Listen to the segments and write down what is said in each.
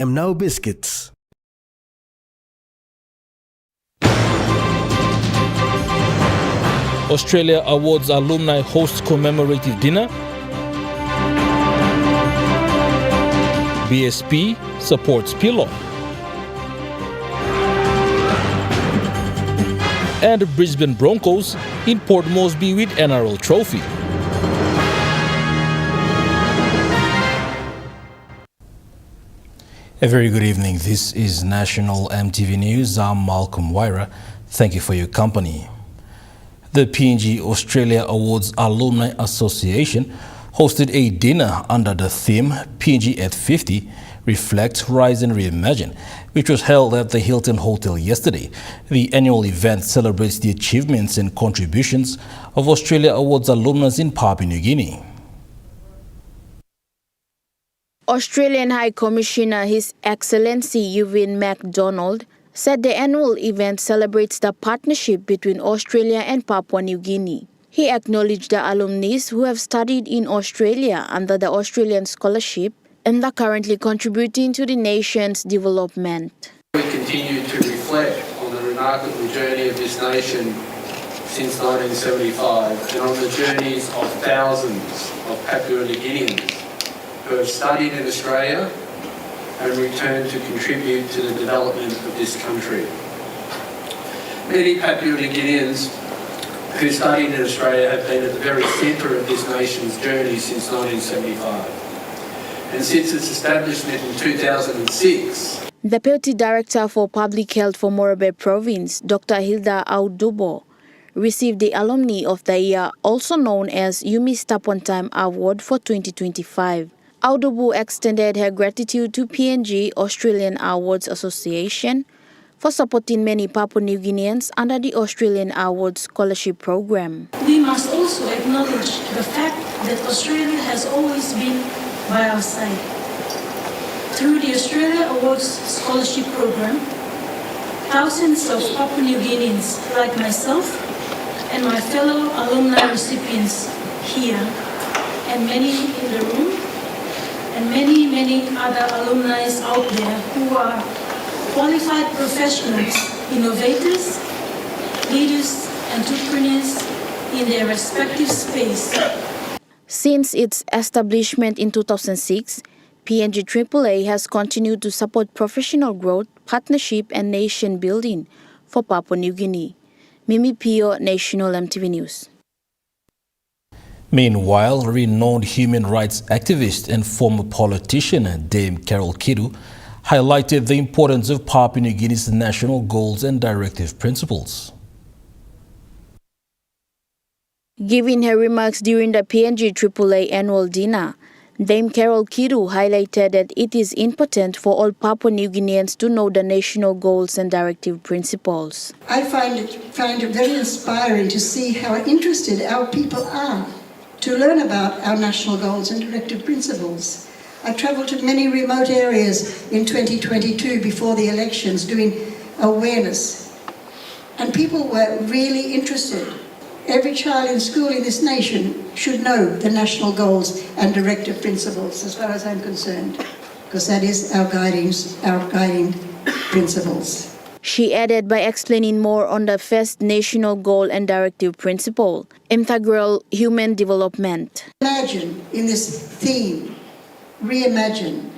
No biscuits. Australia awards alumni host commemorative dinner. BSP supports Pillow. And Brisbane Broncos in Port Moresby with NRL trophy. A very good evening. This is National EMTV News. I'm Malcolm Wyra. Thank you for your company. The PNG Australia Awards Alumni Association hosted a dinner under the theme PNG at 50, Reflect, Rise and Reimagine, which was held at the Hilton Hotel yesterday. The annual event celebrates the achievements and contributions of Australia Awards alumnus in Papua New Guinea. Australian High Commissioner His Excellency Ewan MacDonald said the annual event celebrates the partnership between Australia and Papua New Guinea. He acknowledged the alumni who have studied in Australia under the Australian Scholarship and are currently contributing to the nation's development. We continue to reflect on the remarkable journey of this nation since 1975 and on the journeys of thousands of Papua New Guineans who have studied in Australia and returned to contribute to the development of this country. Many Papua New Guineans who studied in Australia have been at the very centre of this nation's journey since 1975. And since its establishment in 2006, Deputy Director for Public Health for Morobe Province, Dr. Hilda Audubo, received the Alumni of the Year, also known as Yumi Step on Time Award for 2025. Audubo extended her gratitude to PNG Australian Awards Association for supporting many Papua New Guineans under the Australian Awards Scholarship Program. We must also acknowledge the fact that Australia has always been by our side. Through the Australia Awards Scholarship Program, thousands of Papua New Guineans like myself and my fellow alumni recipients here, and many in the room, and many other alumni out there who are qualified professionals, innovators, leaders, entrepreneurs in their respective space. Since its establishment in 2006, PNG AAA has continued to support professional growth, partnership and nation building for Papua New Guinea. Mimi Pio, National EMTV News. Meanwhile, renowned human rights activist and former politician Dame Carol Kidu highlighted the importance of Papua New Guinea's national goals and directive principles. Giving her remarks during the PNG AAA annual dinner, Dame Carol Kidu highlighted that it is important for all Papua New Guineans to know the national goals and directive principles. I find it very inspiring to see how interested our people are to learn about our national goals and directive principles. I travelled to many remote areas in 2022 before the elections doing awareness, and people were really interested. Every child in school in this nation should know the national goals and directive principles, as far as I'm concerned, because that is our guiding principles. She added by explaining more on the first national goal and directive principle, integral human development. Imagine in this theme, reimagine.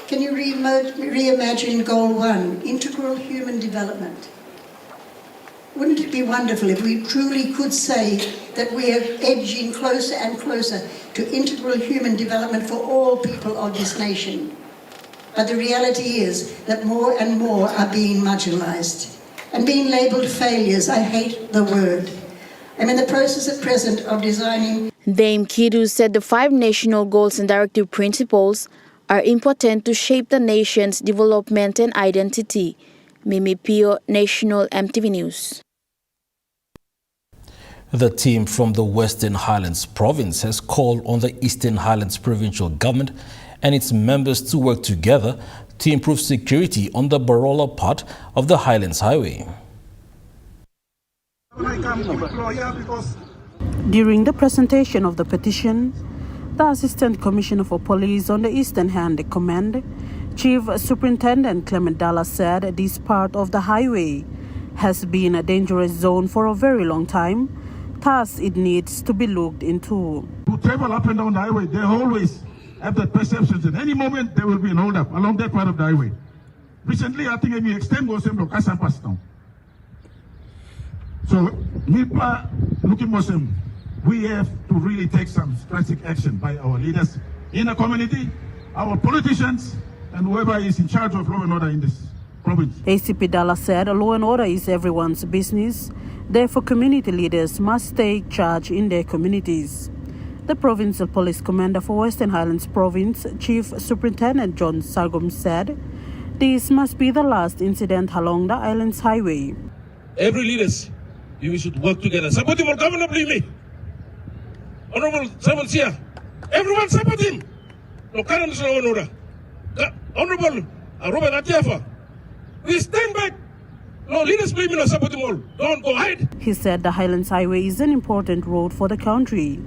Can you reimagine goal 1, integral human development? Wouldn't it be wonderful if we truly could say that we are edging closer and closer to integral human development for all people of this nation? But the reality is that more and more are being marginalized and being labeled failures. I hate the word. I'm in the process at present of designing. Dame Kidu said the 5 national goals and directive principles are important to shape the nation's development and identity. Mimi Pio, National EMTV News. The team from the Western Highlands Province has called on the Eastern Highlands Provincial Government and its members to work together to improve security on the Barola part of the Highlands Highway. During the presentation of the petition, the Assistant Commissioner for Police on the Eastern Highlands Command Chief Superintendent Clement Dalla said this part of the highway has been a dangerous zone for a very long time, thus it needs to be looked into. Who travel up and down the highway, they always have that perception that any moment there will be an hold-up along that part of the highway. Recently, I think we extend goes to Kasampas now. So, looking Muslim, we have to really take some drastic action by our leaders in the community, our politicians, and whoever is in charge of law and order in this province. ACP Dalla said law and order is everyone's business. Therefore, community leaders must take charge in their communities. The Provincial Police Commander for Western Highlands Province, Chief Superintendent John Sargom, said this must be the last incident along the island's highway. Every leaders, we should work together. Support him, Governor Blimi. Honorable Simon Sia. Everyone support him. No current law and order. Honorable Robert Atiafa. We stand back. No leaders blame me, no support him all. Don't go hide. He said the Highlands Highway is an important road for the country.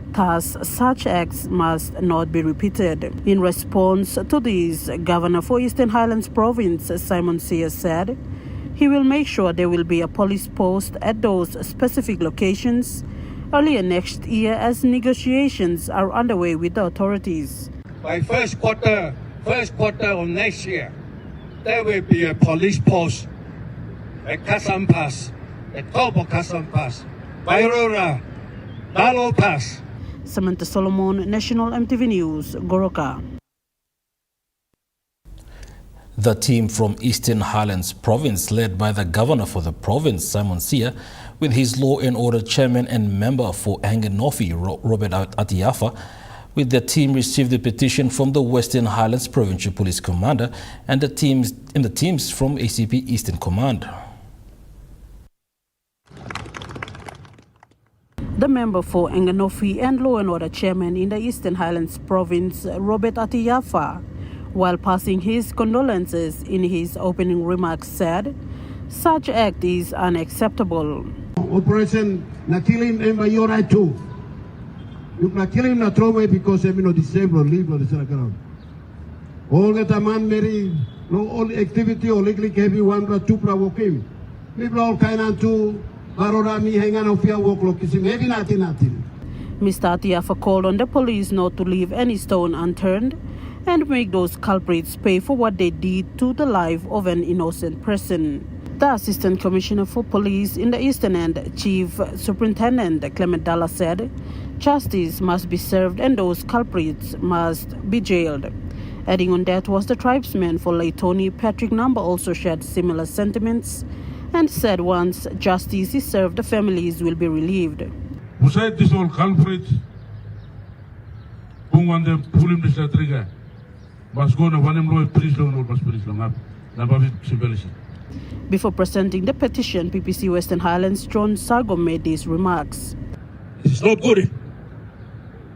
Thus, such acts must not be repeated. In response to this, Governor for Eastern Highlands Province, Simon Sia, said he will make sure there will be a police post at those specific locations earlier next year as negotiations are underway with the authorities. By first quarter of next year, there will be a police post at Kasam Pass, at top of Kasam Pass, Bairora, Dalo Pass. Samantha Solomon, National EMTV News, Goroka. The team from Eastern Highlands Province, led by the governor for the province, Simon Sia, with his Law and Order chairman and member for Anganofi, Robert Atiafa, with their team received a petition from the Western Highlands Provincial Police Commander and the teams from ACP Eastern Command. The member for Anganofi and Law and Order chairman in the Eastern Highlands Province, Robert Atiafa, while passing his condolences in his opening remarks, said such act is unacceptable. Operation Nakilim Embayora too. You Nakilim na throw away because I'm not disabled, leave on the ground. All that a man marry, no all activity or legally heavy one or two provoking. People all kind of two. Mr. Atiafa called on the police not to leave any stone unturned and make those culprits pay for what they did to the life of an innocent person. The Assistant Commissioner for Police in the Eastern End, Chief Superintendent Clement Dalla, said justice must be served and those culprits must be jailed. Adding on that was the tribesman for Leitoni, Patrick Number, also shared similar sentiments and said once justice is served, the families will be relieved. Besides this all culprit, who want them pull him this trigger, must go and one him low prison or prison up. Before presenting the petition, PPC Western Highlands John Sargom made these remarks. This is not good.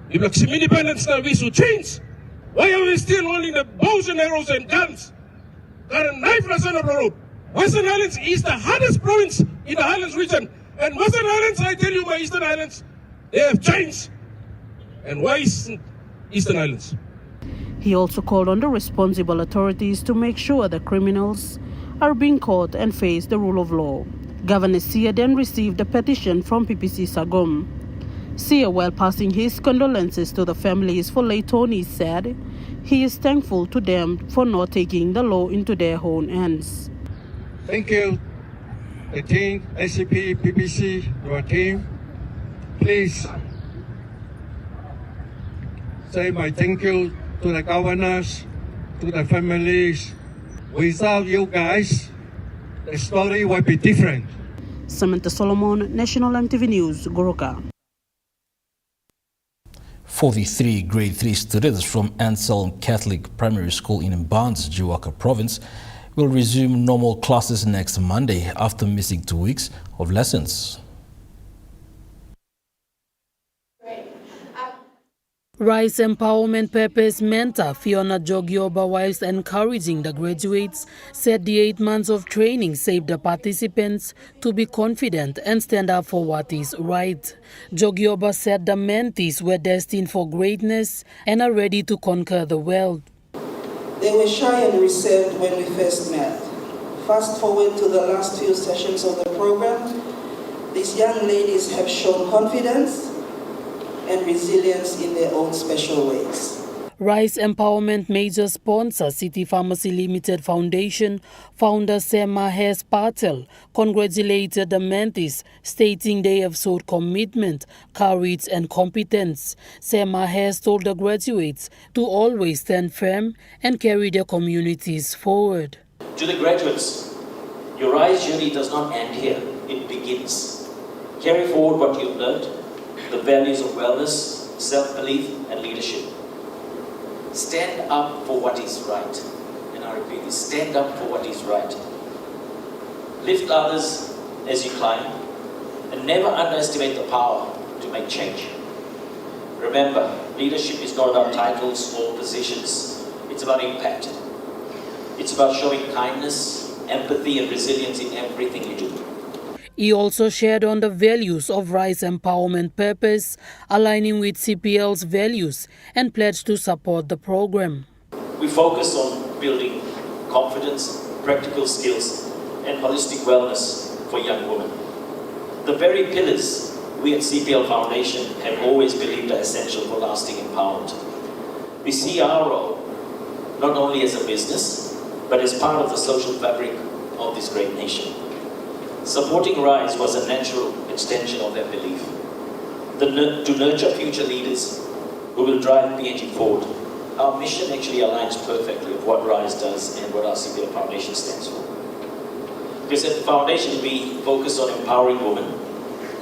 If like some independence now we should change. Why are we still holding the bows and arrows and guns? Got a knife lesson on the road. Western Highlands is the hardest province in the Highlands region. And Western Highlands, I tell you, my Eastern Highlands, they have changed. And why is Eastern Highlands? He also called on the responsible authorities to make sure the criminals are being caught and face the rule of law. Governor Sia then received a petition from PPC Sargom. Sia, while passing his condolences to the families for Leitoni, said he is thankful to them for not taking the law into their own hands. Thank you, the team, SCP, PPC, your team. Please say my thank you to the governors, to the families. Without you guys, the story would be different. Samantha Solomon, National EMTV News, Goroka. 43 grade 3 students from Anselm Catholic Primary School in Mbans, Jiwaka Province, will resume normal classes next Monday after missing 2 weeks of lessons. Rice Empowerment Purpose mentor Fiona Jogioba, whilst encouraging the graduates, said the 8 months of training saved the participants to be confident and stand up for what is right. Jogioba said the mentees were destined for greatness and are ready to conquer the world. They were shy and reserved when we first met. Fast forward to the last few sessions of the program, these young ladies have shown confidence and resilience in their own special ways. Rice Empowerment major sponsor City Pharmacy Limited Foundation founder Sema Hes Patel congratulated the mentees, stating they have showed commitment, courage and competence. Sema Hes told the graduates to always stand firm and carry their communities forward. To the graduates, your Rise journey does not end here, it begins. Carry forward what you've learned, the values of wellness, self-belief and leadership. Stand up for what is right. And I repeat this, stand up for what is right. Lift others as you climb, and never underestimate the power to make change. Remember, leadership is not about titles or positions, it's about impact. It's about showing kindness, empathy and resilience in everything you do. He also shared on the values of Rice Empowerment purpose, aligning with CPL's values, and pledged to support the program. We focus on building confidence, practical skills, and holistic wellness for young women. The very pillars we at CPL Foundation have always believed are essential for lasting empowerment. We see our role not only as a business, but as part of the social fabric of this great nation. Supporting Rise was a natural extension of that belief. To nurture future leaders who will drive PNG forward, our mission actually aligns perfectly with what Rise does and what our CPL Foundation stands for. Because at the Foundation, we focus on empowering women,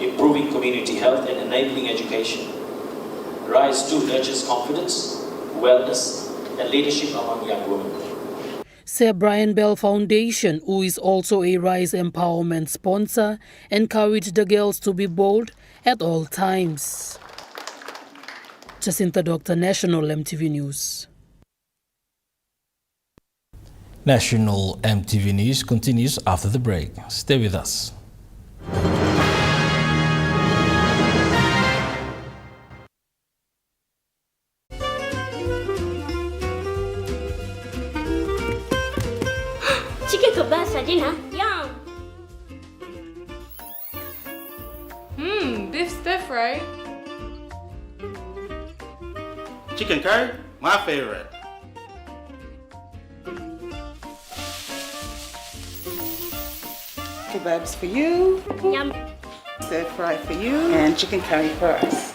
improving community health and enabling education. Rise too nurtures confidence, wellness and leadership among young women. Sir Brian Bell Foundation, who is also a Rise Empowerment sponsor, encouraged the girls to be bold at all times. Jacinta Doctor, National EMTV News. National EMTV News continues after the break. Stay with us. Chicken kebab saja na? Yum! Beef stir fry. Chicken curry, my favorite. Kebabs for you. Yum. Stir fry for you. And chicken curry for us.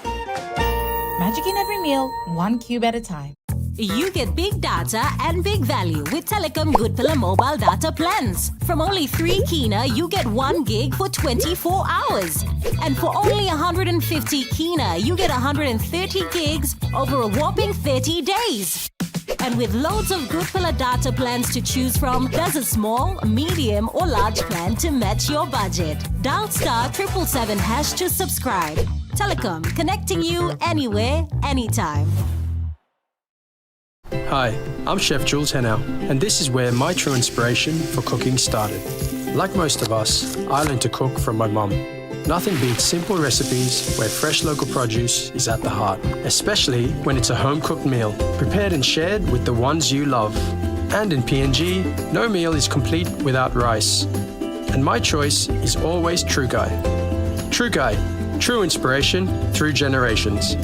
Magic in every meal, one cube at a time. You get big data and big value with Telecom Good Pillar mobile data plans. From only 3 kina, you get 1 gig for 24 hours. And for only 150 kina, you get 130 gigs over a whopping 30 days. And with loads of Good Pillar data plans to choose from, there's a small, medium or large plan to match your budget. Dial *777# to subscribe. Telecom, connecting you anywhere, anytime. Hi, I'm Chef Jules Henow, and this is where my true inspiration for cooking started. Like most of us, I learned to cook from my mum. Nothing beats simple recipes where fresh local produce is at the heart, especially when it's a home-cooked meal, prepared and shared with the ones you love. And in PNG, no meal is complete without rice. And my choice is always True Guy. True Guy, true inspiration through generations.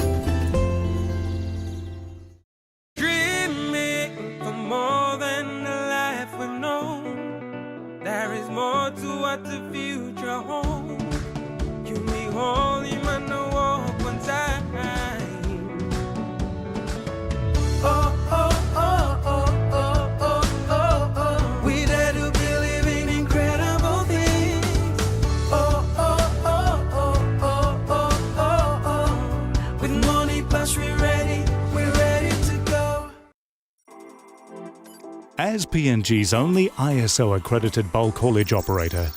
As PNG's only ISO-accredited bulk haulage operator,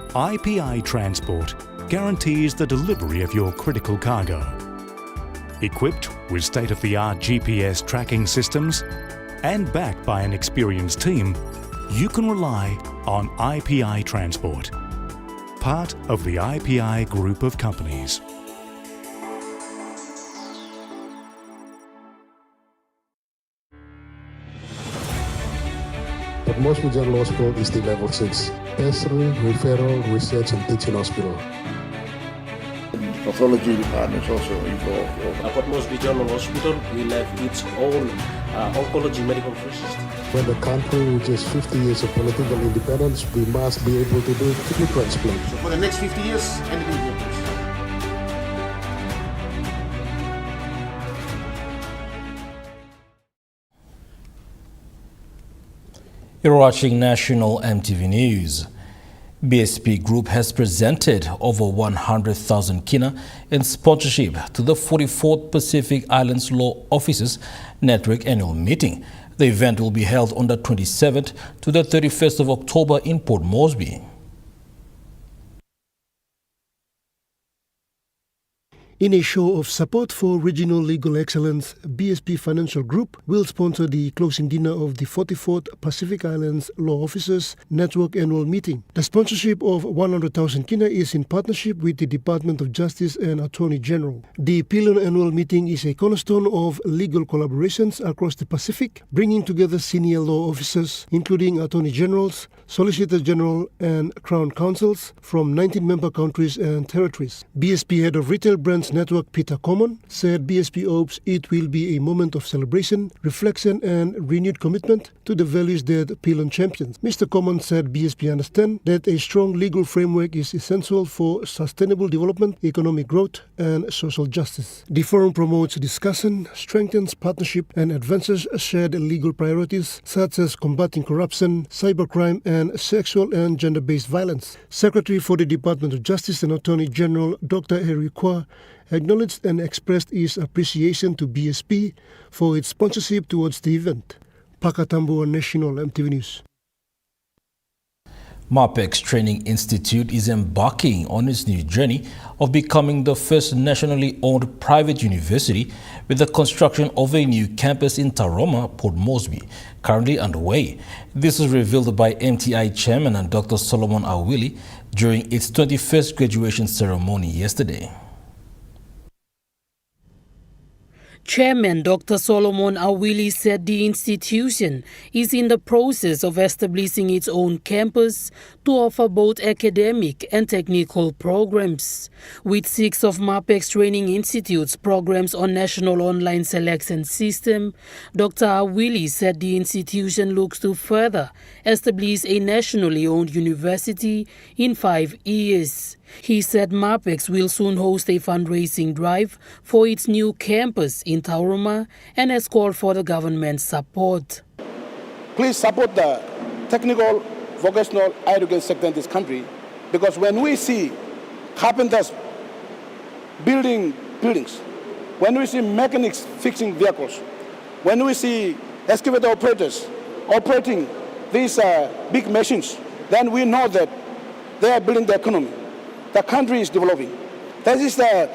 IPI Transport guarantees the delivery of your critical cargo. Equipped with state-of-the-art GPS tracking systems and backed by an experienced team, you can rely on IPI Transport, part of the IPI group of companies. But Mosby General Hospital is the level 6, tertiary, referral, research and teaching hospital. Pathology department is also involved. At Mosby General Hospital will have its own oncology medical research. When the country reaches 50 years of political independence, we must be able to do kidney transplant. So for the next 50 years, anything happens. You're watching National EMTV News. BSP Group has presented over 100,000 kina in sponsorship to the 44th Pacific Islands Law Officers Network Annual Meeting. The event will be held on the 27th to the 31st of October in Port Moresby. In a show of support for regional legal excellence, BSP Financial Group will sponsor the closing dinner of the 44th Pacific Islands Law Officers Network Annual Meeting. The sponsorship of 100,000 kina is in partnership with the Department of Justice and Attorney General. The Pilon Annual Meeting is a cornerstone of legal collaborations across the Pacific, bringing together senior law officers, including Attorney Generals, Solicitor General and Crown Counsels from 19 member countries and territories. BSP Head of Retail Brands Network Peter Common said BSP hopes it will be a moment of celebration, reflection and renewed commitment to the values that Pilon champions. Mr. Common said BSP understand that a strong legal framework is essential for sustainable development, economic growth and social justice. The forum promotes discussion, strengthens partnership and advances shared legal priorities such as combating corruption, cybercrime and sexual and gender-based violence. Secretary for the Department of Justice and Attorney General Dr. Harry Kwa acknowledged and expressed his appreciation to BSP for its sponsorship towards the event. Pakatambo, National EMTV News. MAPEX Training Institute is embarking on its new journey of becoming the first nationally owned private university with the construction of a new campus in Taroma, Port Moresby, currently underway. This was revealed by MTI Chairman and Dr. Solomon Awili during its 21st graduation ceremony yesterday. Chairman Dr. Solomon Awili said the institution is in the process of establishing its own campus to offer both academic and technical programs. With 6 of MAPEX Training Institute's programs on National Online Selection System, Dr. Awili said the institution looks to further establish a nationally owned university in 5 years. He said MAPEX will soon host a fundraising drive for its new campus in Tauroma and has called for the government's support. Please support the technical, vocational education sector in this country, because when we see carpenters building buildings, when we see mechanics fixing vehicles, when we see excavator operators operating these big machines, then we know that they are building the economy. The country is developing. That is the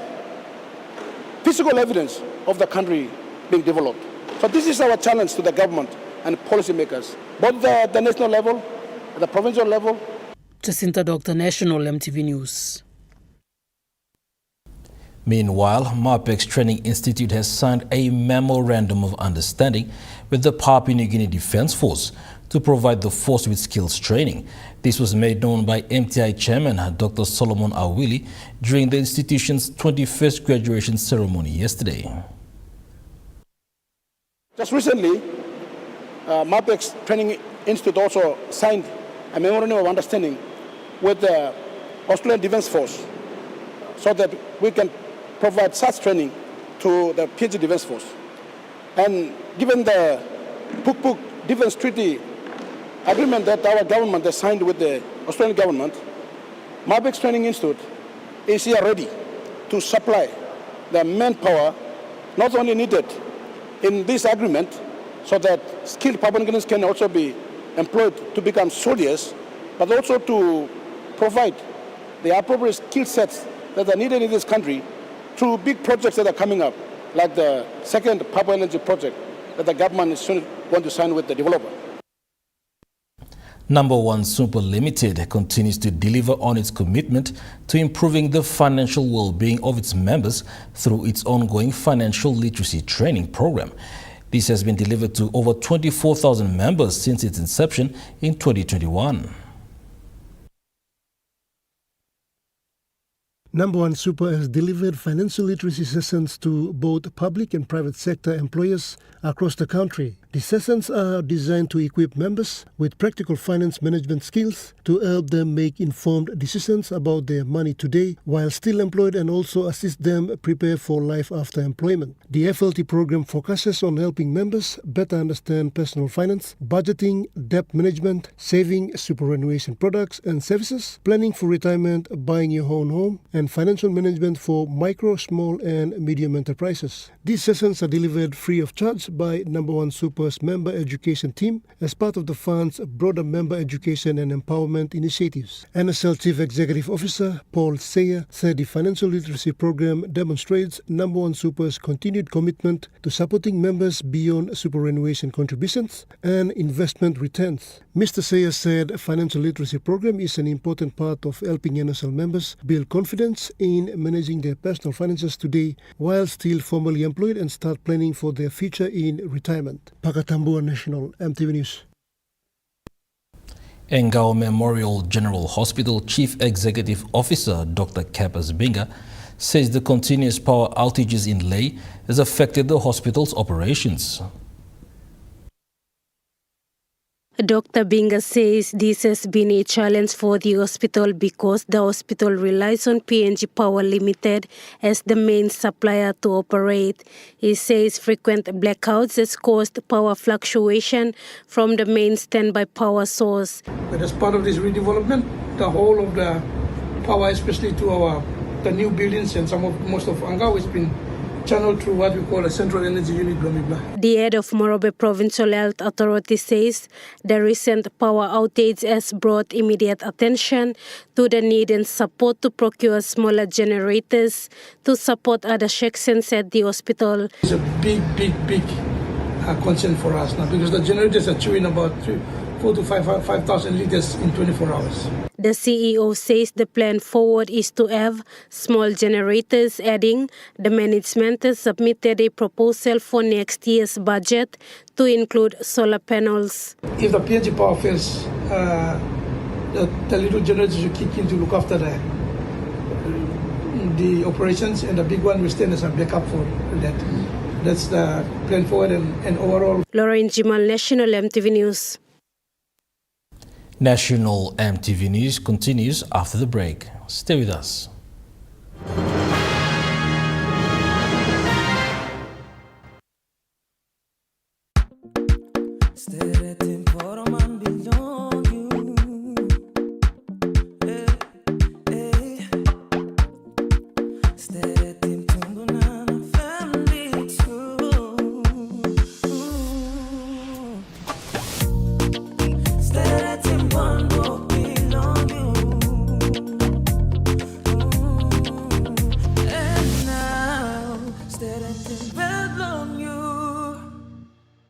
physical evidence of the country being developed. So this is our challenge to the government and policymakers, both at the national level, at the provincial level. Jacinta Doctor, National EMTV News. Meanwhile, MAPEX Training Institute has signed a memorandum of understanding with the Papua New Guinea Defence Force to provide the force with skills training. This was made known by MTI Chairman Dr. Solomon Awili during the institution's 21st graduation ceremony yesterday. Just recently, MAPEX Training Institute also signed a memorandum of understanding with the Australian Defence Force so that we can provide such training to the PNG Defence Force. And given the Puk-Puk Defence Treaty agreement that our government has signed with the Australian government, MAPEX Training Institute is here ready to supply the manpower not only needed in this agreement so that skilled Papua New Guineans can also be employed to become soldiers, but also to provide the appropriate skill sets that are needed in this country through big projects that are coming up, like the second Papua LNG project that the government is soon going to sign with the developer. Number One Super Limited continues to deliver on its commitment to improving the financial well-being of its members through its ongoing financial literacy training program. This has been delivered to over 24,000 members since its inception in 2021. Number One Super has delivered financial literacy sessions to both public and private sector employers across the country. The sessions are designed to equip members with practical finance management skills to help them make informed decisions about their money today while still employed, and also assist them prepare for life after employment. The FLT program focuses on helping members better understand personal finance, budgeting, debt management, saving, superannuation products and services, planning for retirement, buying your own home, and financial management for micro, small and medium enterprises. These sessions are delivered free of charge by Number One Super's member education team as part of the fund's broader member education and empowerment initiatives. NSL Chief Executive Officer Paul Sayer said the financial literacy program demonstrates Number One Super's continued commitment to supporting members beyond superannuation contributions and investment returns. Mr. Sayer said a financial literacy program is an important part of helping NSL members build confidence in managing their personal finances today while still formally employed and start planning for their future in retirement. Pakatambua National, EMTV News. Engao Memorial General Hospital Chief Executive Officer Dr. Kapas Binga says the continuous power outages in Leh has affected the hospital's operations. Dr. Binga says this has been a challenge for the hospital because the hospital relies on PNG Power Limited as the main supplier to operate. He says frequent blackouts has caused power fluctuation from the main standby power source. But as part of this redevelopment, the whole of the power, especially to the new buildings and most of Angao, has been channeled through what we call a central energy unit. The head of Morobe Provincial Health Authority says the recent power outage has brought immediate attention to the need and support to procure smaller generators to support other sections at the hospital. It's a big concern for us now because the generators are chewing about 4,000 to 5,000 liters in 24 hours. The CEO says the plan forward is to have small generators, adding the management has submitted a proposal for next year's budget to include solar panels. If the PNG power fails, the little generators will kick in to look after the operations, and the big one will stand as a backup for that. That's the plan forward and overall. Lauren Jimal, National EMTV News. National EMTV News continues after the break. Stay with us.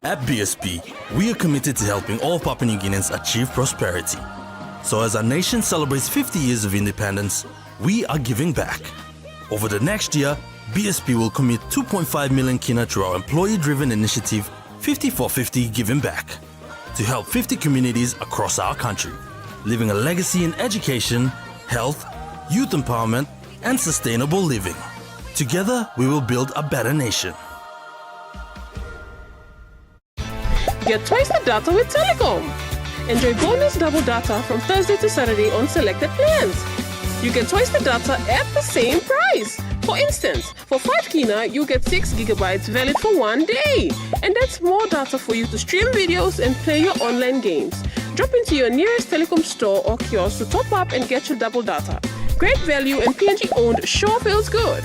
At BSP, we are committed to helping all Papua New Guineans achieve prosperity. So as our nation celebrates 50 years of independence, we are giving back. Over the next year, BSP will commit 2.5 million kina through our employee-driven initiative 50-for-50 Giving Back to help 50 communities across our country, leaving a legacy in education, health, youth empowerment, and sustainable living. Together, we will build a better nation. Get twice the data with Telecom. Enjoy bonus double data from Thursday to Saturday on selected plans. You get twice the data at the same price. For instance, for 5 kina, you get 6 gigabytes valid for 1 day. And that's more data for you to stream videos and play your online games. Drop into your nearest Telecom store or kiosk to top up and get your double data. Great value and PNG owned sure feels good.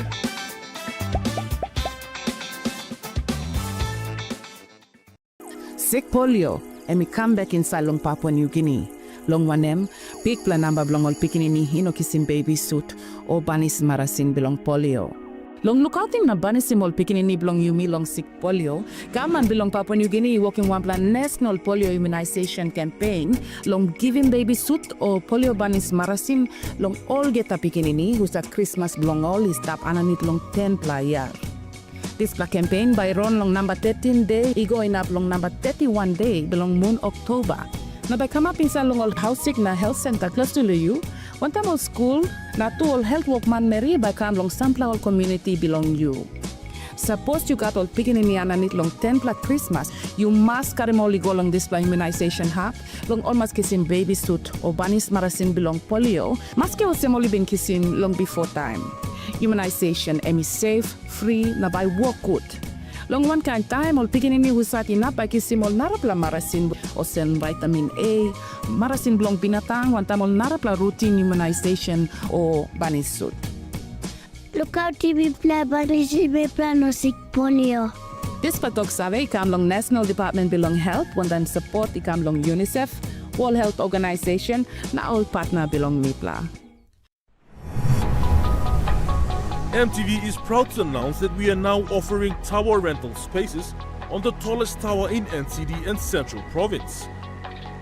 Sick polio, and me come back inside Long Papua New Guinea. Long wanem, big planamba blongol pikinini hino kisim baby suit, or banis marasin belong polio. Long lookoutting na banisimol pikinini belong yumi long sick polio, gaman belong Papua New Guinea working one plan national polio immunization campaign, long giving baby suit or polio banis marasim, long all geta pikinini who's a Christmas belong all is tap ananit long 10 player. This campaign by run long number 13 day, going up long number 31 day belong moon October. Na by come up in sa long all housing na health center close to you. One time all school, na to all health workman Mary by come long sampla all community belong you. Suppose you got all picking in the long 10 plus Christmas, you must carry more go along this by immunization hub, long almost kissing baby suit or banis marasin belong polio, maske also only been kissing long before time. Immunization is safe, free, na by work good. Long one kind time, all picking in who sat in up by kissing all narapla marasin or send vitamin A, marasin belong binatang, one time all narapla routine immunization or banis suit. Look out TV play plan no sick polio. This patok survey come long National Department belong Health, one then support come long UNICEF, World Health Organization, na all partner belong MIPLA. EMTV is proud to announce that we are now offering tower rental spaces on the tallest tower in NCD and Central Province.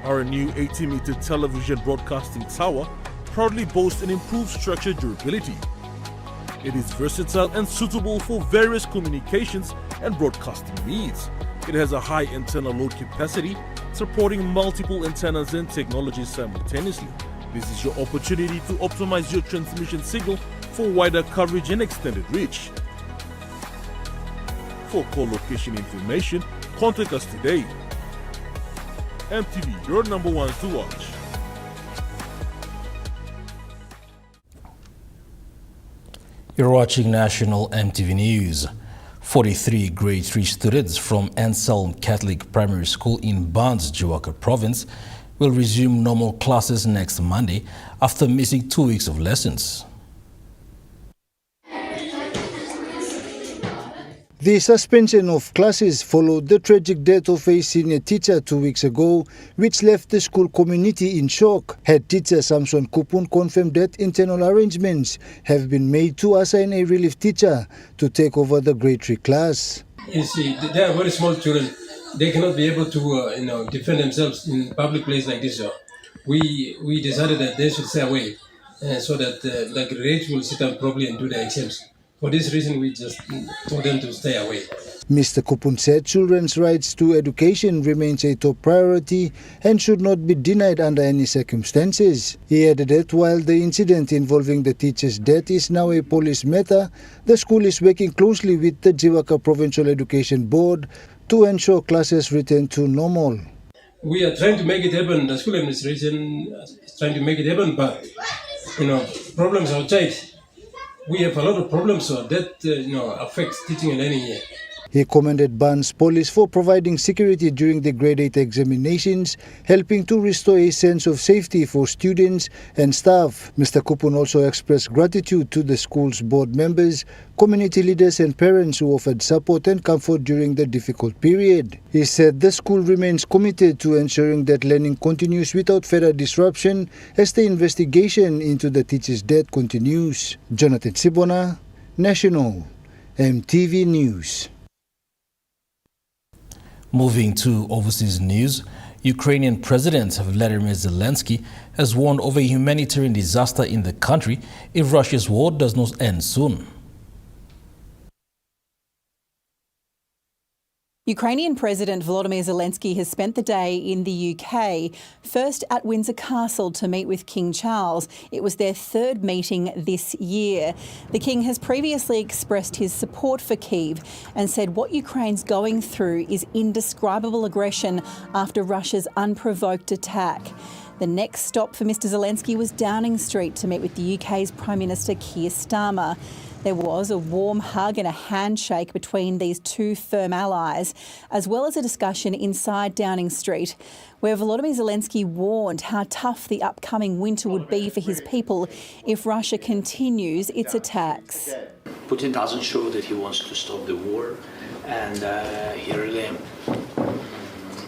Our new 80-meter television broadcasting tower proudly boasts an improved structure durability. It is versatile and suitable for various communications and broadcasting needs. It has a high internal load capacity, supporting multiple antennas and technologies simultaneously. This is your opportunity to optimize your transmission signal for wider coverage and extended reach. For co-location information, contact us today. EMTV, your number one to watch. You're watching National EMTV News. 43 grade 3 students from Anselm Catholic Primary School in Barnes, Jiwaka Province will resume normal classes next Monday after missing 2 weeks of lessons. The suspension of classes followed the tragic death of a senior teacher 2 weeks ago, which left the school community in shock. Head teacher Samson Kupun confirmed that internal arrangements have been made to assign a relief teacher to take over the grade 3 class. You see, they are very small children. They cannot be able to defend themselves in public place like this. We decided that they should stay away so that the grades will sit down properly and do their exams. For this reason, we just told them to stay away. Mr. Kupun said children's rights to education remains a top priority and should not be denied under any circumstances. He added that while the incident involving the teacher's death is now a police matter, the school is working closely with the Jiwaka Provincial Education Board to ensure classes return to normal. We are trying to make it happen. The school administration is trying to make it happen, but problems outside. We have a lot of problems that affects teaching and learning here. He commended Barnes Police for providing security during the grade 8 examinations, helping to restore a sense of safety for students and staff. Mr. Kupun also expressed gratitude to the school's board members, community leaders and parents who offered support and comfort during the difficult period. He said the school remains committed to ensuring that learning continues without further disruption as the investigation into the teacher's death continues. Jonathan Sibona, National EMTV News. Moving to overseas news, Ukrainian President Vladimir Zelensky has warned of a humanitarian disaster in the country if Russia's war does not end soon. Ukrainian President Volodymyr Zelensky has spent the day in the UK, first at Windsor Castle to meet with King Charles. It was their third meeting this year. The King has previously expressed his support for Kyiv and said what Ukraine's going through is indescribable aggression after Russia's unprovoked attack. The next stop for Mr Zelensky was Downing Street to meet with the UK's Prime Minister Keir Starmer. There was a warm hug and a handshake between these two firm allies, as well as a discussion inside Downing Street, where Volodymyr Zelensky warned how tough the upcoming winter would be for his people if Russia continues its attacks. Putin doesn't show that he wants to stop the war, and he really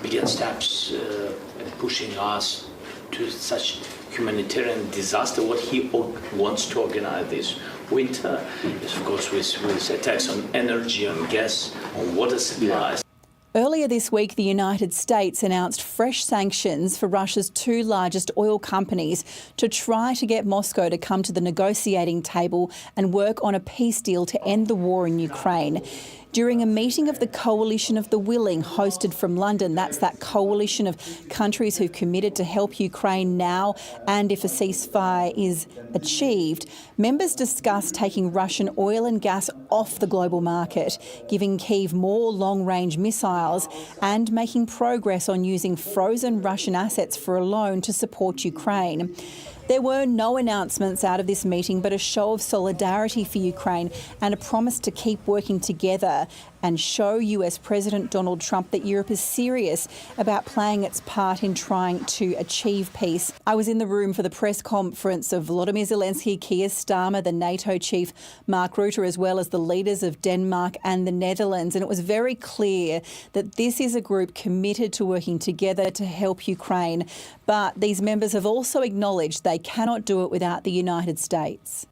began steps in pushing us to such humanitarian disaster. What he wants to organize this winter is, of course, with attacks on energy, on gas, on water supplies. Earlier this week, the United States announced fresh sanctions for Russia's two largest oil companies to try to get Moscow to come to the negotiating table and work on a peace deal to end the war in Ukraine. During a meeting of the Coalition of the Willing hosted from London, that's that coalition of countries who've committed to help Ukraine now and if a ceasefire is achieved, members discussed taking Russian oil and gas off the global market, giving Kyiv more long-range missiles and making progress on using frozen Russian assets for a loan to support Ukraine. There were no announcements out of this meeting, but a show of solidarity for Ukraine and a promise to keep working together and show US President Donald Trump that Europe is serious about playing its part in trying to achieve peace. I was in the room for the press conference of Volodymyr Zelensky, Keir Starmer, the NATO chief Mark Rutte, as well as the leaders of Denmark and the Netherlands. And it was very clear that this is a group committed to working together to help Ukraine. But these members have also acknowledged they cannot do it without the United States.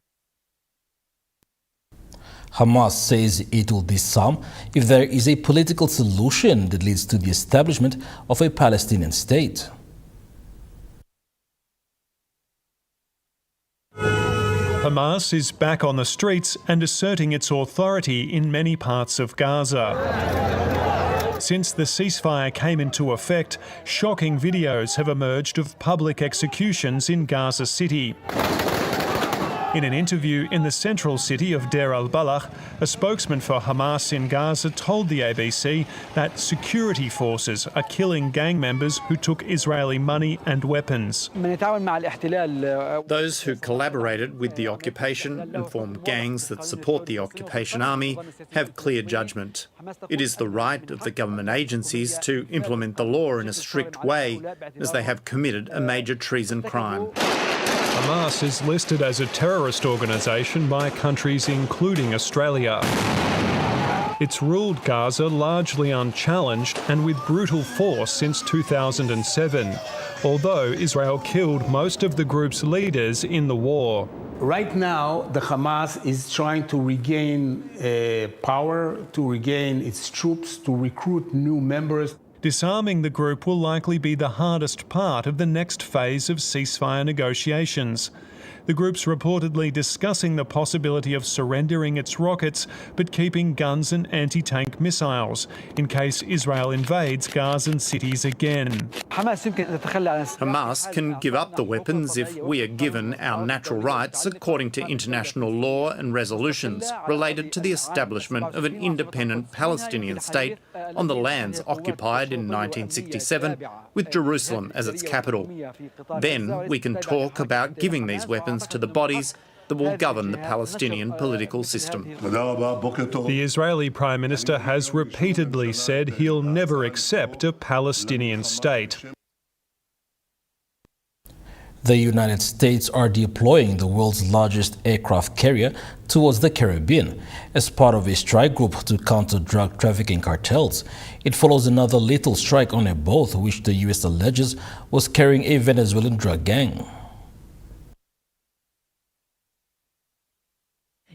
Hamas says it will disarm if there is a political solution that leads to the establishment of a Palestinian state. Hamas is back on the streets and asserting its authority in many parts of Gaza. Since the ceasefire came into effect, shocking videos have emerged of public executions in Gaza City. In an interview in the central city of Deir al-Balach, a spokesman for Hamas in Gaza told the ABC that security forces are killing gang members who took Israeli money and weapons. Those who collaborated with the occupation and formed gangs that support the occupation army have clear judgment. It is the right of the government agencies to implement the law in a strict way, as they have committed a major treason crime. Hamas is listed as a terrorist organisation by countries including Australia. It's ruled Gaza largely unchallenged and with brutal force since 2007, although Israel killed most of the group's leaders in the war. Right now, the Hamas is trying to regain power, to regain its troops, to recruit new members. Disarming the group will likely be the hardest part of the next phase of ceasefire negotiations. The group's reportedly discussing the possibility of surrendering its rockets but keeping guns and anti-tank missiles in case Israel invades Gazan cities again. Hamas can give up the weapons if we are given our natural rights according to international law and resolutions related to the establishment of an independent Palestinian state on the lands occupied in 1967 with Jerusalem as its capital. Then we can talk about giving these weapons to the bodies that will govern the Palestinian political system. The Israeli Prime Minister has repeatedly said he'll never accept a Palestinian state. The United States are deploying the world's largest aircraft carrier towards the Caribbean as part of a strike group to counter drug trafficking cartels. It follows another lethal strike on a boat which the U.S. alleges was carrying a Venezuelan drug gang.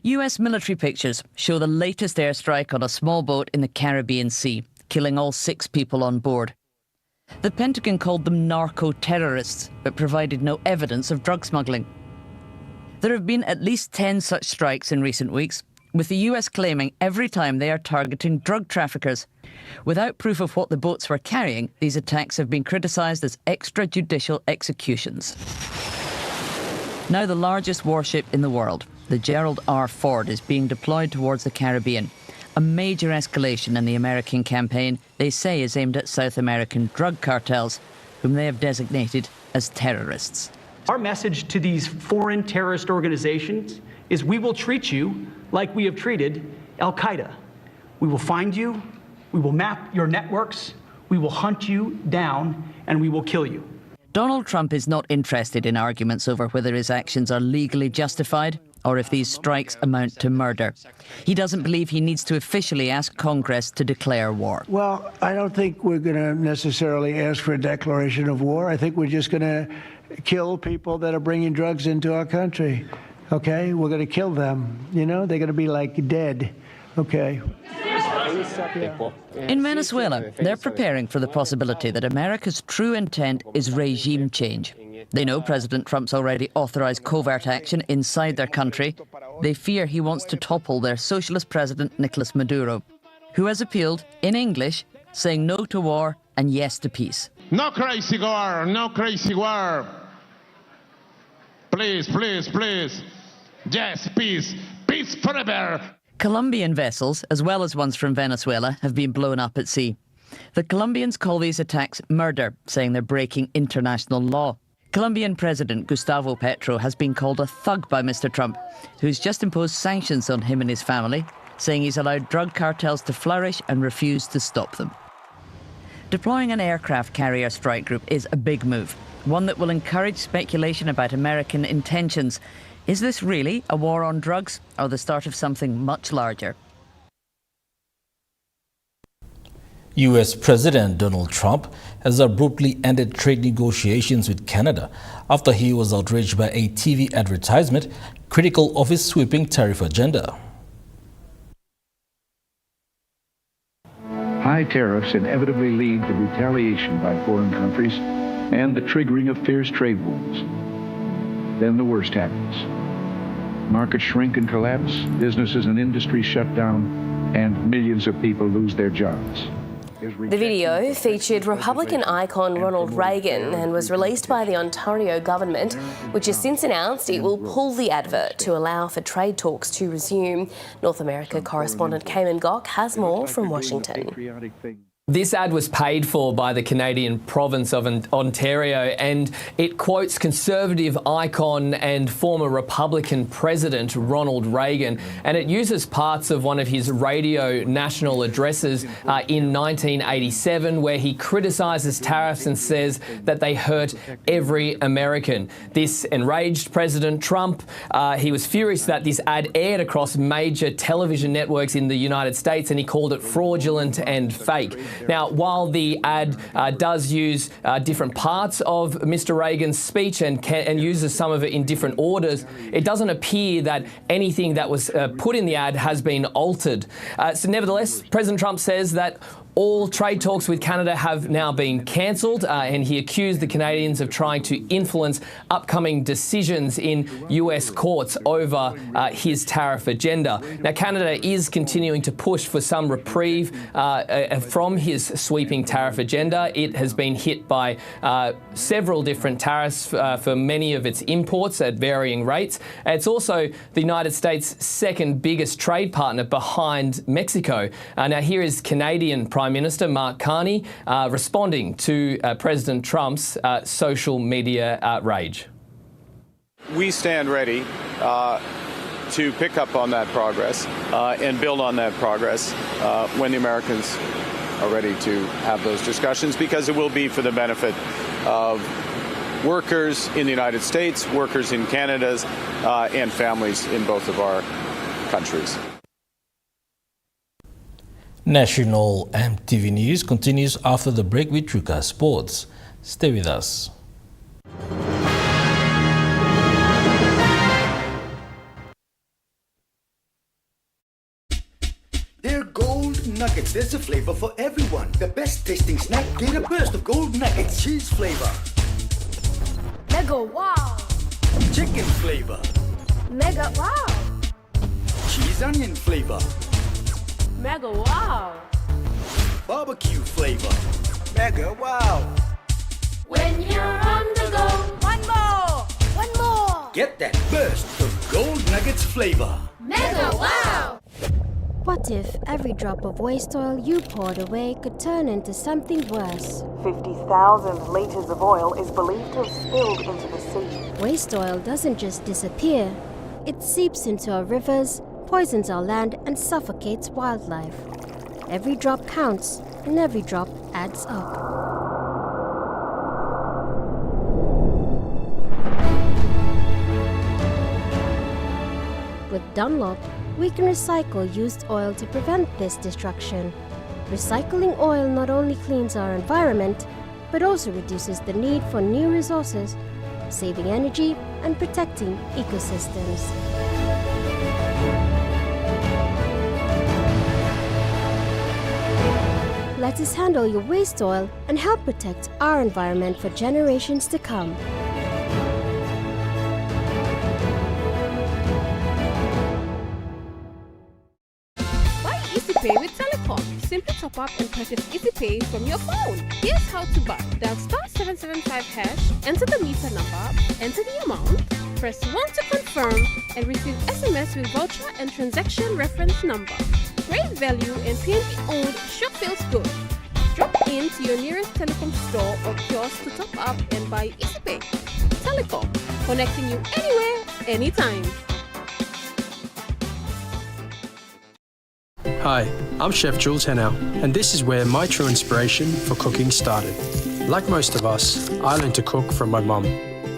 US military pictures show the latest airstrike on a small boat in the Caribbean Sea, killing all 6 people on board. The Pentagon called them narco-terrorists, but provided no evidence of drug smuggling. There have been at least 10 such strikes in recent weeks, with the US claiming every time they are targeting drug traffickers. Without proof of what the boats were carrying, these attacks have been criticised as extrajudicial executions. Now the largest warship in the world, the Gerald R. Ford, is being deployed towards the Caribbean. A major escalation in the American campaign they say is aimed at South American drug cartels, whom they have designated as terrorists. Our message to these foreign terrorist organizations is we will treat you like we have treated Al-Qaeda. We will find you, we will map your networks, we will hunt you down, and we will kill you. Donald Trump is not interested in arguments over whether his actions are legally justified or if these strikes amount to murder. He doesn't believe he needs to officially ask Congress to declare war. Well, I don't think we're going to necessarily ask for a declaration of war. I think we're just going to kill people that are bringing drugs into our country. Okay? We're going to kill them. You know, they're going to be like dead. Okay? In Venezuela, they're preparing for the possibility that America's true intent is regime change. They know President Trump's already authorized covert action inside their country. They fear he wants to topple their socialist president, Nicolas Maduro, who has appealed in English, saying no to war and yes to peace. No crazy war, no crazy war. Please, please, please. Yes, peace. Peace forever. Colombian vessels, as well as ones from Venezuela, have been blown up at sea. The Colombians call these attacks murder, saying they're breaking international law. Colombian President Gustavo Petro has been called a thug by Mr. Trump, who's just imposed sanctions on him and his family, saying he's allowed drug cartels to flourish and refused to stop them. Deploying an aircraft carrier strike group is a big move, one that will encourage speculation about American intentions. Is this really a war on drugs or the start of something much larger? US President Donald Trump has abruptly ended trade negotiations with Canada after he was outraged by a TV advertisement critical of his sweeping tariff agenda. High tariffs inevitably lead to retaliation by foreign countries and the triggering of fierce trade wars. Then the worst happens. Markets shrink and collapse, businesses and industries shut down, and millions of people lose their jobs. The video featured Republican icon Ronald Reagan and was released by the Ontario government, which has since announced it will pull the advert to allow for trade talks to resume. North America correspondent Cayman Gock has more from Washington. This ad was paid for by the Canadian province of Ontario, and it quotes Conservative icon and former Republican President Ronald Reagan, and it uses parts of one of his radio national addresses in 1987 where he criticises tariffs and says that they hurt every American. This enraged President Trump. He was furious that this ad aired across major television networks in the United States, and he called it fraudulent and fake. Now, while the ad does use different parts of Mr. Reagan's speech and uses some of it in different orders, it doesn't appear that anything that was put in the ad has been altered. So nevertheless, President Trump says that all trade talks with Canada have now been cancelled, and he accused the Canadians of trying to influence upcoming decisions in US courts over his tariff agenda. Now, Canada is continuing to push for some reprieve from his sweeping tariff agenda. It has been hit by several different tariffs for many of its imports at varying rates. It's also the United States' second biggest trade partner behind Mexico. Now, here is Canadian Prime Minister Mark Carney responding to President Trump's social media outrage. We stand ready to pick up on that progress and build on that progress when the Americans are ready to have those discussions, because it will be for the benefit of workers in the United States, workers in Canada, and families in both of our countries. National EMTV News continues after the break with Truka Sports. Stay with us. They're Gold Nuggets. There's a flavor for everyone. The best tasting snack. Get a burst of Gold Nuggets. Cheese flavor. Mega wow. Chicken flavor. Mega wow. Cheese onion flavor. Mega wow. Barbecue flavor. Mega wow. When you're on the go, one more. One more. Get that burst of Gold Nuggets flavor. Mega wow. What if every drop of waste oil you poured away could turn into something worse? 50,000 litres of oil is believed to have spilled into the sea. Waste oil doesn't just disappear. It seeps into our rivers, poisons our land, and suffocates wildlife. Every drop counts, and every drop adds up. With Dunlop, we can recycle used oil to prevent this destruction. Recycling oil not only cleans our environment, but also reduces the need for new resources, saving energy and protecting ecosystems. Let us handle your waste oil and help protect our environment for generations to come. Buy EasyPay with Telecom. Simply top up and purchase EasyPay from your phone. Here's how to buy. Dial *775#, enter the meter number, enter the amount, press 1 to confirm, and receive SMS with voucher and transaction reference number. Great value and PNG-owned Shop Feels Good. Drop in to your nearest Telecom store or kiosk to top up and buy EasyPay. Telecom, connecting you anywhere, anytime. Hi, I'm Chef Jules Hennow, and this is where my true inspiration for cooking started. Like most of us, I learned to cook from my mum.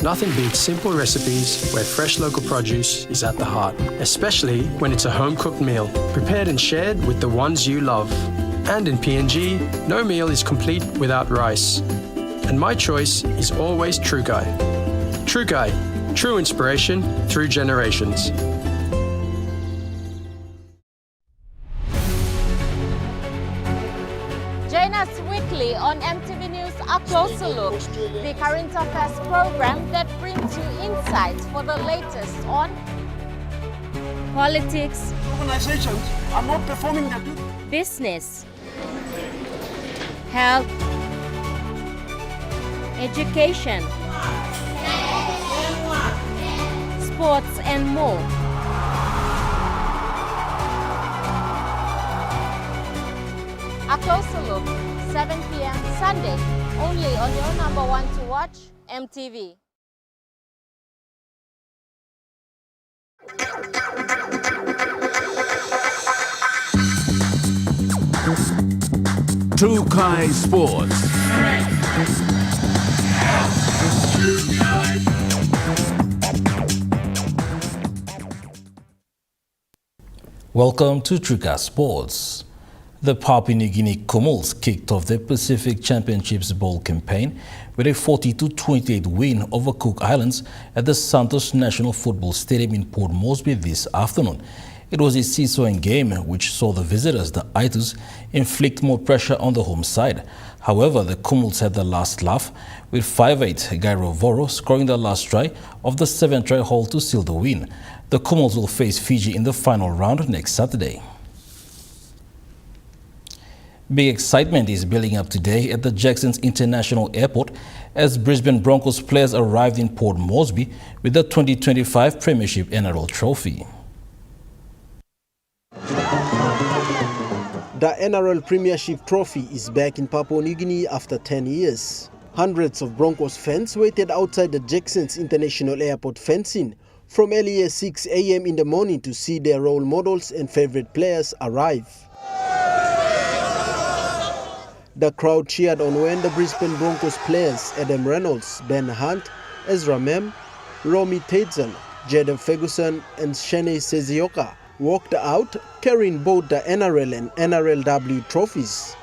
Nothing beats simple recipes where fresh local produce is at the heart, especially when it's a home-cooked meal, prepared and shared with the ones you love. And in PNG, no meal is complete without rice. And my choice is always Trukai. Trukai, true inspiration through generations. Join us weekly on MTV News A Closer Look, the current affairs program that brings you insights for the latest on politics, organizations are not performing their duty, business, health, education, sports, and more. A Closer Look, 7 p.m. Sunday, only on your number one to watch, MTV. Trukai Sports. Welcome to Trukai Sports. The Papua New Guinea Kumuls kicked off their Pacific Championships Bowl campaign with a 40-28 win over Cook Islands at the Santos National Football Stadium in Port Moresby this afternoon. It was a seesawing game which saw the visitors, the Aitus, inflict more pressure on the home side. However, the Kumuls had the last laugh with 5'8" Gairo Voro scoring the last try of the 7-try haul to seal the win. The Kumuls will face Fiji in the final round next Saturday. Big excitement is building up today at the Jackson's International Airport as Brisbane Broncos players arrived in Port Moresby with the 2025 Premiership NRL Trophy. The NRL Premiership Trophy is back in Papua New Guinea after 10 years. Hundreds of Broncos fans waited outside the Jackson's International Airport fencing from early as 6 a.m. in the morning to see their role models and favorite players arrive. The crowd cheered on when the Brisbane Broncos players Adam Reynolds, Ben Hunt, Ezra Mem, Romy Tetzel, Jaden Ferguson and Shane Sezioka walked out carrying both the NRL and NRLW trophies.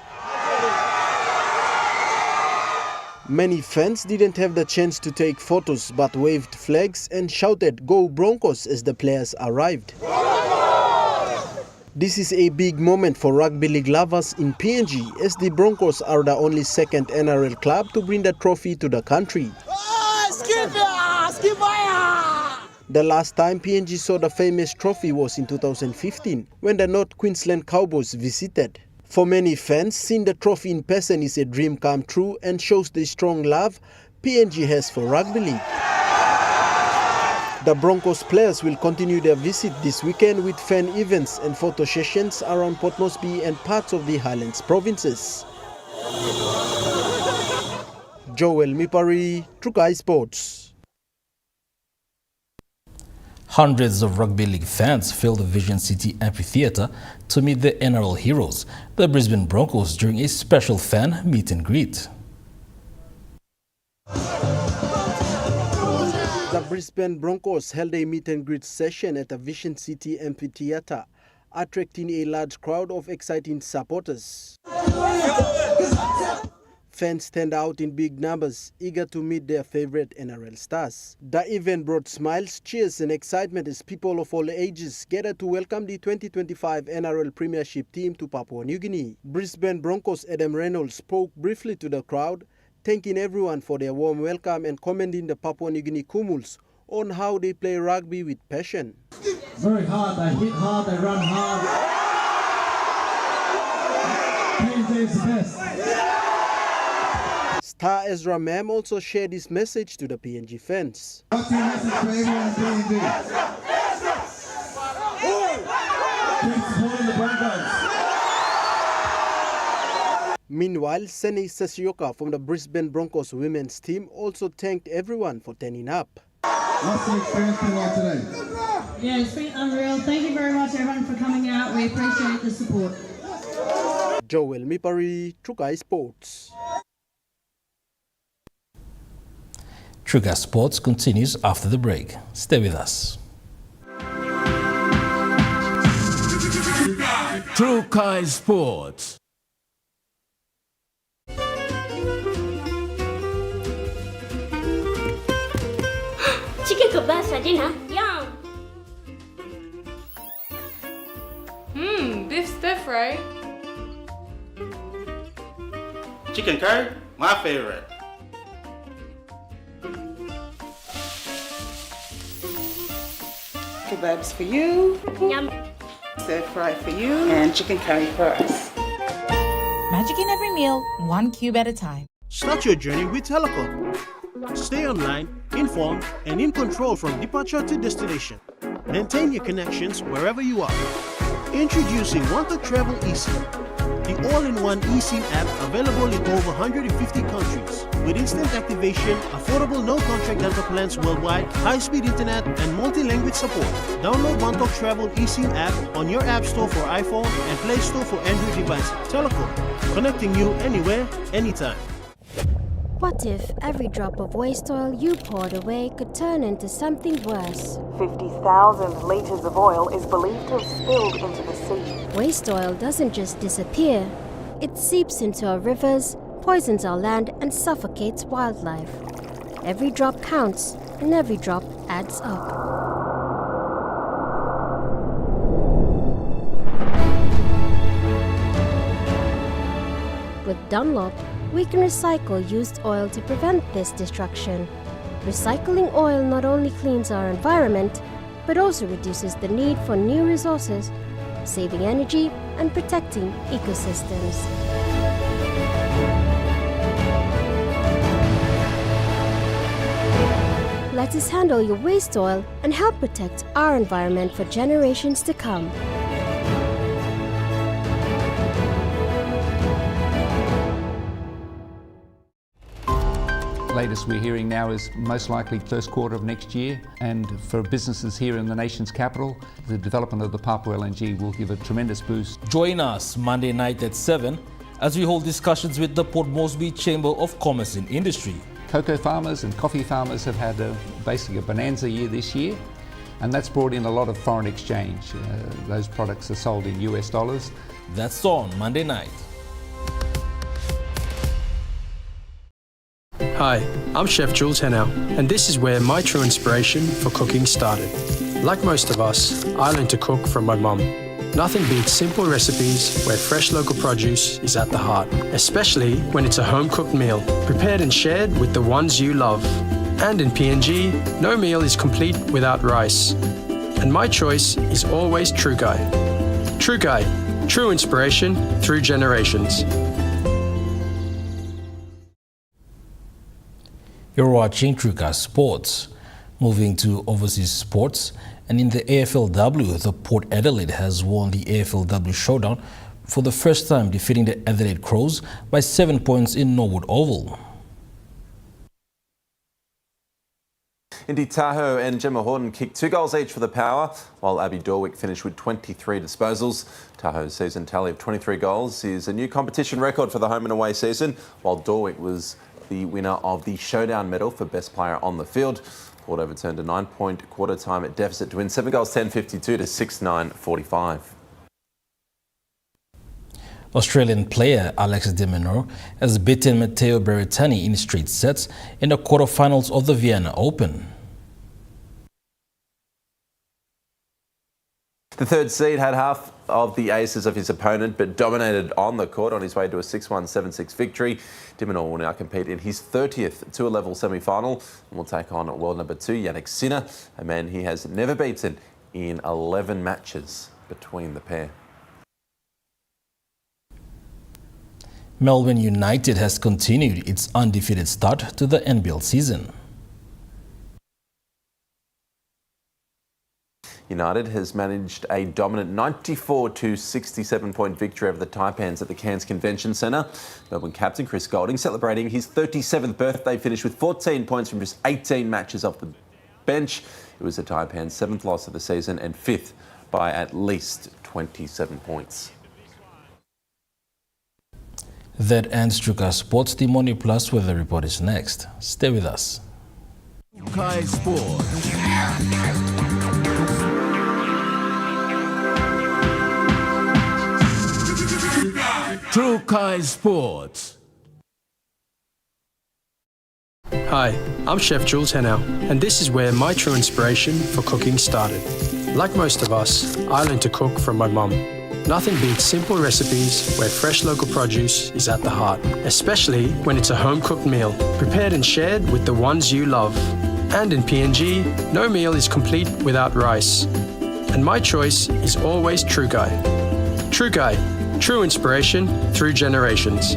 Many fans didn't have the chance to take photos but waved flags and shouted "Go Broncos" as the players arrived. This is a big moment for rugby league lovers in PNG as the Broncos are the only second NRL club to bring the trophy to the country. The last time PNG saw the famous trophy was in 2015 when the North Queensland Cowboys visited. For many fans, seeing the trophy in person is a dream come true and shows the strong love PNG has for rugby league. The Broncos players will continue their visit this weekend with fan events and photo sessions around Port Moresby and parts of the Highlands provinces. Joel Mipari, Trukai Sports. Hundreds of rugby league fans filled the Vision City Amphitheatre to meet the NRL heroes, the Brisbane Broncos, during a special fan meet and greet. The Brisbane Broncos held a meet and greet session at the Vision City Amphitheatre, attracting a large crowd of exciting supporters. Fans stand out in big numbers, eager to meet their favorite NRL stars. The event brought smiles, cheers and excitement as people of all ages gathered to welcome the 2025 NRL Premiership team to Papua New Guinea. Brisbane Broncos Adam Reynolds spoke briefly to the crowd, thanking everyone for their warm welcome and commending the Papua New Guinea Kumuls on how they play rugby with passion. Very hard, they hit hard, they run hard. PNG is the best. Star Ezra Mam also shared his message to the PNG fans. What's your message to everyone in PNG? Keep supporting the Broncos. Meanwhile, Sene Sasioka from the Brisbane Broncos women's team also thanked everyone for turning up. What's the experience been like today? Yeah, it's been unreal. Thank you very much everyone for coming out. We appreciate the support. Joel Mipari, Trukai Sports. Trukai Sports continues after the break. Stay with us. Trukai Sports. Chicken kebab for dinner. Yum. Beef stir fry. Chicken curry, my favorite. Kebabs for you. Yum. Stir fry for you. And chicken curry for us. Magic in every meal, one cube at a time. Start your journey with Telecom. Stay online, informed, and in control from departure to destination. Maintain your connections wherever you are. Introducing Want to Travel eSIM, the all-in-one eSIM app available in over 150 countries. With instant activation, affordable no-contract data plans worldwide, high-speed internet, and multi-language support. Download Want to Travel eSIM app on your App Store for iPhone and Play Store for Android devices. Telecom, connecting you anywhere, anytime. What if every drop of waste oil you poured away could turn into something worse? 50,000 liters of oil is believed to have spilled into the sea. Waste oil doesn't just disappear. It seeps into our rivers, poisons our land, and suffocates wildlife. Every drop counts, and every drop adds up. With Dunlop, we can recycle used oil to prevent this destruction. Recycling oil not only cleans our environment, but also reduces the need for new resources, saving energy and protecting ecosystems. Let us handle your waste oil and help protect our environment for generations to come. Latest we're hearing now is most likely first quarter of next year, and for businesses here in the nation's capital, the development of the Papua LNG will give a tremendous boost. Join us Monday night at 7 as we hold discussions with the Port Moresby Chamber of Commerce and Industry. Cocoa farmers and coffee farmers have had basically a bonanza year this year, and that's brought in a lot of foreign exchange. Those products are sold in US dollars. That's on Monday night. Hi, I'm Chef Jules Henow, and this is where my true inspiration for cooking started. Like most of us, I learned to cook from my mum. Nothing beats simple recipes where fresh local produce is at the heart, especially when it's a home-cooked meal, prepared and shared with the ones you love. And in PNG, no meal is complete without rice. And my choice is always Trukai. Trukai, true inspiration through generations. You're watching Trukai Sports. Moving to overseas sports, and in the AFLW, the Port Adelaide has won the AFLW Showdown for the first time, defeating the Adelaide Crows by 7 points in Norwood Oval. Indy Tahoe and Gemma Horton kicked 2 goals each for the Power, while Abby Dorwick finished with 23 disposals. Tahoe's season tally of 23 goals is a new competition record for the home and away season, while Dorwick was the winner of the Showdown medal for best player on the field. Port overturned a 9-point quarter time at deficit to win 7 goals 10-52 to 6-9-45. Australian player Alex de Minaur has beaten Matteo Berrettini in straight sets in the quarterfinals of the Vienna Open. The third seed had half of the aces of his opponent but dominated on the court on his way to a 6-1, 7-6 victory. de Minaur will now compete in his 30th tour-level semi-final and will take on world number 2 Jannik Sinner, a man he has never beaten in 11 matches between the pair. Melbourne United has continued its undefeated start to the NBL season. United has managed a dominant 94-67 point victory over the Taipans at the Cairns Convention Centre. Melbourne captain Chris Goulding celebrating his 37th birthday finish with 14 points from just 18 matches off the bench. It was the Taipans' 7th loss of the season and 5th by at least 27 points. That ends Trukai Sports. The Money Plus weather report is next. Stay with us. Trukai Sports. Trukai Sports. Hi, I'm Chef Jules Henao, and this is where my true inspiration for cooking started. Like most of us, I learned to cook from my mum. Nothing beats simple recipes where fresh local produce is at the heart, especially when it's a home-cooked meal, prepared and shared with the ones you love. And in PNG, no meal is complete without rice. And my choice is always Trukai. Trukai, true inspiration through generations.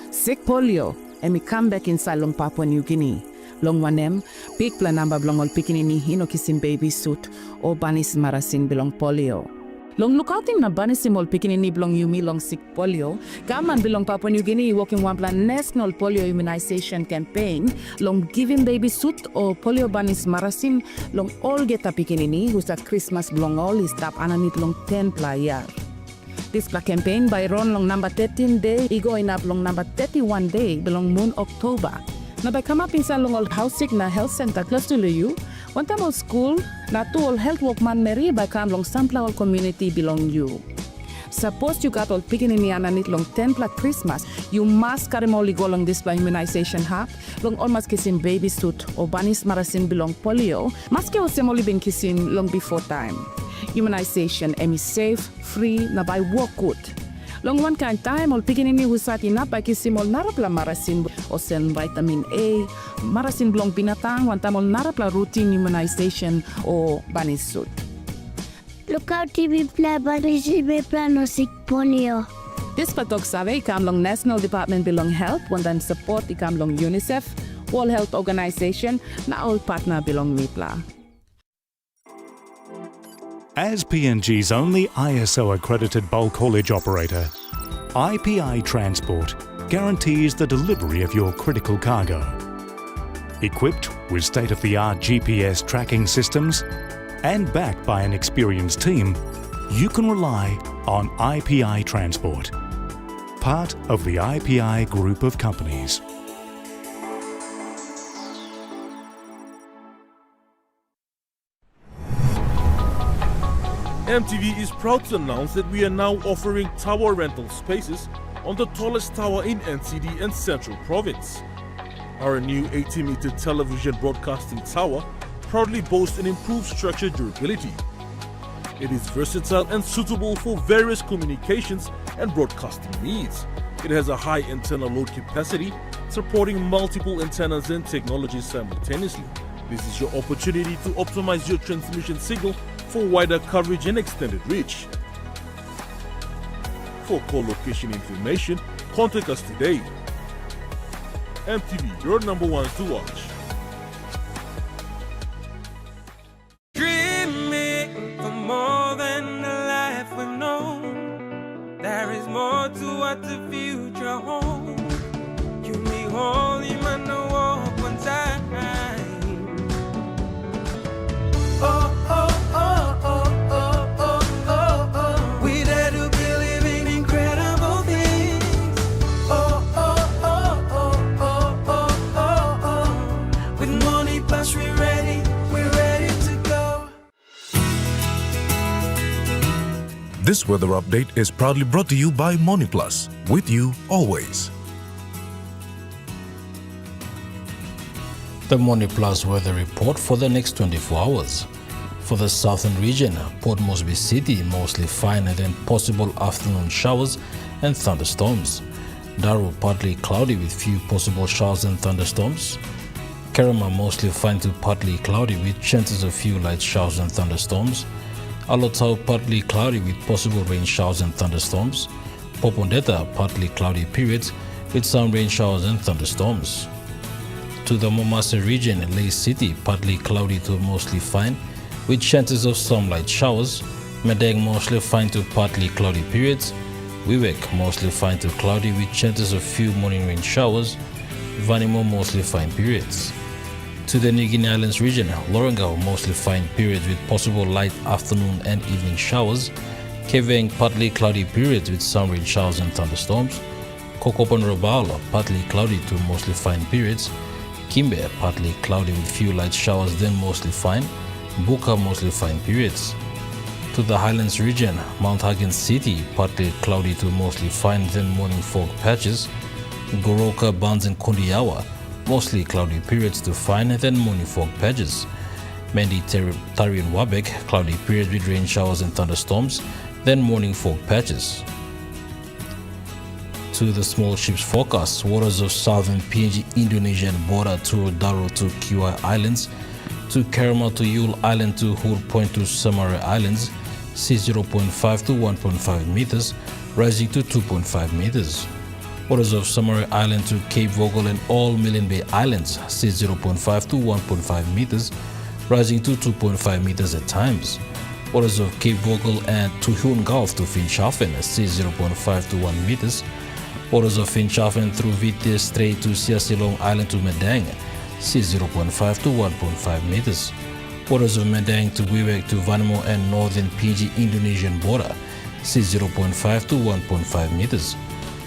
Sick polio, and me come back inside Long Papua New Guinea. Long wanem, big planamba belong all pikinini hino kisim baby suit, o banis marasin belong polio. Long lookoutting na banisim all pikinini belong yumi long sick polio, gaman belong Papua New Guinea working one plan national polio immunization campaign, long giving baby suit or polio banis marasin, long all get a pikinini who's a Christmas belong all is tap ananit long 10 playa. This campaign by Ron long number 13 day, igo in up long number 31 day belong moon October. Na by come up in sa long old housing na health center close to you, one time old school, na two old health workman Mary by come long sampla old community belong you. Suppose you got old picking in the ananit long 10 pla Christmas, you must carry molly go long this immunization hub, long almost kissing baby suit or banis marasin belong polio, maske o semoli been kissing long before time. Immunization is safe, free, na by work good. Long one kind time, all pikinini who sat in up by kissing all narapla marasin or sen vitamin A, marasin blong binatang, one time all narapla routine immunization or banisut. Look out TV play banisibe plano sick polio. This patok survey come long National Department belong Health, one time support the come long UNICEF, World Health Organization, na all partner belong MIPLA. As PNG's only ISO-accredited bulk haulage operator, IPI Transport guarantees the delivery of your critical cargo. Equipped with state-of-the-art GPS tracking systems and backed by an experienced team, you can rely on IPI Transport, part of the IPI group of companies. EMTV is proud to announce that we are now offering tower rental spaces on the tallest tower in NCD and Central Province. Our new 80-meter television broadcasting tower proudly boasts an improved structure durability. It is versatile and suitable for various communications and broadcasting needs. It has a high antenna load capacity, supporting multiple antennas and technologies simultaneously. This is your opportunity to optimize your transmission signal for wider coverage and extended reach. For co-location information, contact us today. EMTV, your number one to watch. Dreaming for more than the life we've known. There is more to what the future holds. You may hold him on the walk one time. Oh, oh, oh, oh, oh, oh, oh, oh. We dare to believe in incredible things. Oh, oh, oh, oh, oh, oh, oh, oh. This weather update is proudly brought to you by MoniPlus, with you always. The MoniPlus weather report for the next 24 hours. For the southern region, Port Moresby City mostly fine and then possible afternoon showers and thunderstorms. Daru partly cloudy with few possible showers and thunderstorms. Kerema mostly fine to partly cloudy with chances of few light showers and thunderstorms. Alotau partly cloudy with possible rain showers and thunderstorms. Popondetta partly cloudy periods with some rain showers and thunderstorms. To the Momasa region, Lay City partly cloudy to mostly fine with chances of some light showers. Madang mostly fine to partly cloudy periods. Wewak mostly fine to cloudy with chances of few morning rain showers. Vanimo mostly fine periods. To the New Guinea Islands region, Lorengau mostly fine periods with possible light afternoon and evening showers. Keveng partly cloudy periods with some rain showers and thunderstorms. Kokopan Robala partly cloudy to mostly fine periods. Kimbe partly cloudy with few light showers then mostly fine. Buka mostly fine periods. To the Highlands region, Mount Hagen City partly cloudy to mostly fine then morning fog patches. Goroka, Barnes and Kondiawa mostly cloudy periods to fine and then morning fog patches. Mendi, Tari and Wabek cloudy periods with rain showers and thunderstorms then morning fog patches. To the small ships forecast, waters of southern PNG Indonesian border to Daru to Kiwai Islands, to Kerema to Yule Island to Hur Point to Samare Islands, sea 0.5 to 1.5 meters, rising to 2.5 meters. Waters of Samare Island to Cape Vogel and all Millen Bay Islands, sea 0.5 to 1.5 meters, rising to 2.5 meters at times. Waters of Cape Vogel and to Huon Gulf to Finschhafen, sea 0.5 to 1 meters. Waters of Finschhafen through Vite Strait to Siasilong Island to Madang, sea 0.5 to 1.5 meters. Waters of Madang to Wewak to Vanimo and northern PNG Indonesian border, sea 0.5 to 1.5 meters.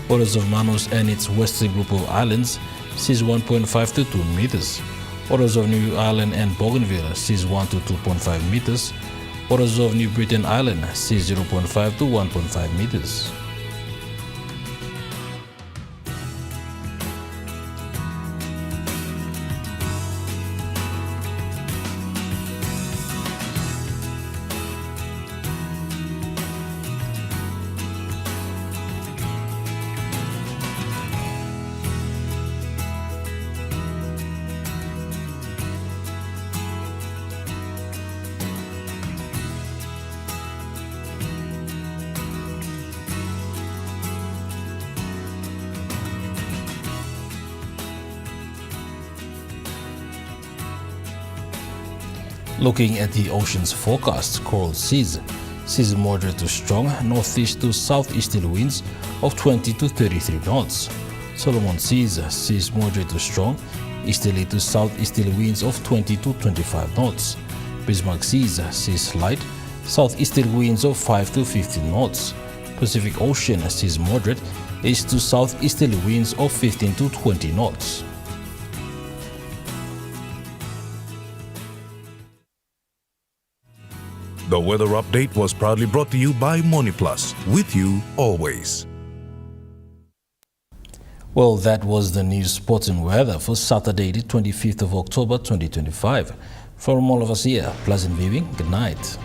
Waters of Manus and its western group of islands, seas 1.5 to 2 meters. Waters of New Ireland and Bougainville, seas 1 to 2.5 meters. Waters of New Britain Island, seas 0.5 to 1.5 meters. Looking at the ocean's forecast, coral seas moderate to strong northeast to southeasterly winds of 20 to 33 knots. Solomon seas moderate to strong easterly to southeasterly winds of 20 to 25 knots. Bismarck seas light southeasterly winds of 5 to 15 knots. Pacific Ocean seas moderate east to southeasterly winds of 15 to 20 knots. The weather update was proudly brought to you by MoniPlus, with you always. Well, that was the news, sports and weather for Saturday, the 25th of October 2025. From all of us here, pleasant viewing. Good night.